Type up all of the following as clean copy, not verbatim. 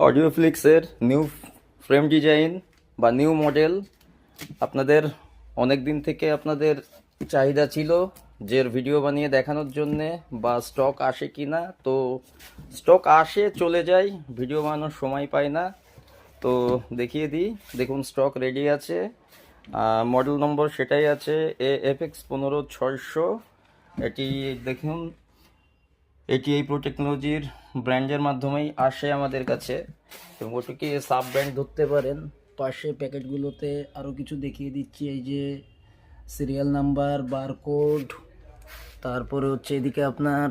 অডিওফ্লিক্সের new frame design বা new model আপনাদের অনেক দিন থেকে আপনাদের চাহিদা ছিল যে ভিডিও বানিয়ে দেখানোর জন্যে বা স্টক আসে কি না। তো স্টক আসে চলে যায়, ভিডিও বানানোর সময় পাই না। তো দেখিয়ে দিই, দেখুন স্টক রেডি আছে, মডেল নম্বর সেটাই আছে AFX 15600। এটি দেখুন, এটি এই প্রো টেকনোলজির ব্র্যান্ডের মাধ্যমেই আসে আমাদের কাছে এবং ওটিকে সাব ব্র্যান্ড ধরতে পারেন। পাশে প্যাকেটগুলোতে আরও কিছু দেখিয়ে দিচ্ছি, এই যে সিরিয়াল নাম্বার, বারকোড, তারপরে হচ্ছে এদিকে আপনার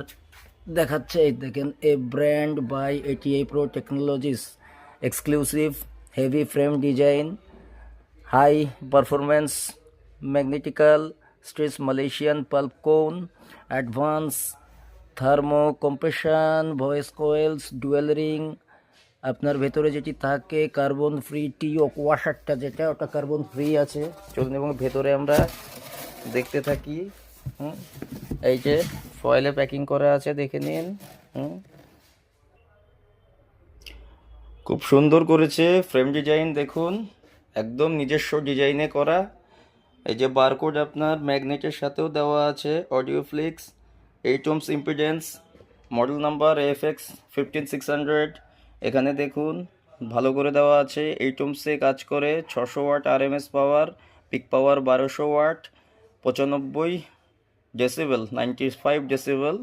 দেখাচ্ছে, এই দেখেন, a brand by ATI pro technologies, exclusive heavy frame design, high performance magnetical stress Malaysian pulp cone, advance thermo compression voice coils dual ring. আপনার ভেতরে যেটি থাকে কার্বন ফ্রি টি ওয়াশারটা, যেটা ওটা কার্বন ফ্রি আছে। চলুন এবং ভেতরে আমরা দেখতে থাকি। এই যে ফয়েলে প্যাকিং করা আছে, দেখে নিন। খুব সুন্দর করেছে ফ্রেম ডিজাইন, দেখুন একদম নিজস্ব ডিজাইনে করা। এই যে বারকোড আপনার ম্যাগনেটের সাথেও দেওয়া আছে। অডিওফ্লিক্স 8 ohms impedance, model number AFX 15600। এখানে দেখুন ভালো করে দেওয়া আছে, 8 ohmসে কাজ করে, 600 watt RMS power, peak power 1200 watt, 95 decibel, 95 decibel,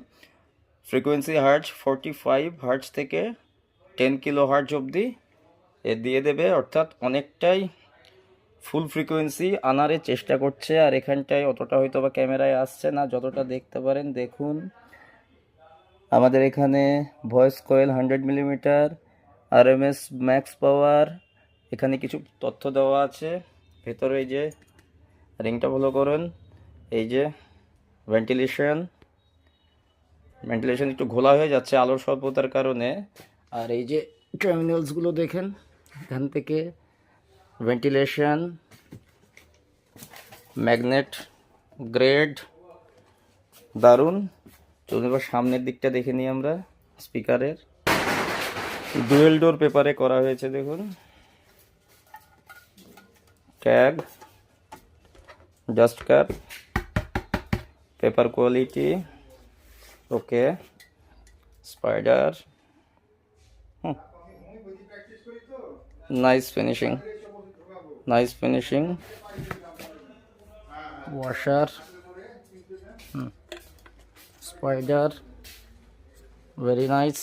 frequency hertz 45 hertz থেকে 10 কিলো হার্জ অবধি এ দিয়ে দেবে, অর্থাৎ অনেকটাই ফুল ফ্রিকোয়েন্সি আনার চেষ্টা করছে। আর এখানটায় অতটা হয়তো বা ক্যামেরায় আসছে না, যতটা দেখতে পারেন দেখুন। আমাদের এখানে voice coil 100 millimetre, RMS max power, এখানে কিছু তথ্য দেওয়া আছে। ভেতরে এই যে রিংটা ফলো করুন, এই যে ভেন্টিলেশন একটু ঘোলা হয়ে যাচ্ছে আলোর স্বল্পতার কারণে। আর এই যে টার্মিনালসগুলো দেখেন, এখান থেকে ভেন্টিলেশন, ম্যাগনেট গ্রেড, দারুণ। চলুন এবার সামনের দিকটা দেখে নিই আমরা। স্পিকারের ডুয়েল ডোর পেপারে করা হয়েছে, দেখুন tag, dust cap, paper quality okay, spider, nice finishing, washer, spider, very nice.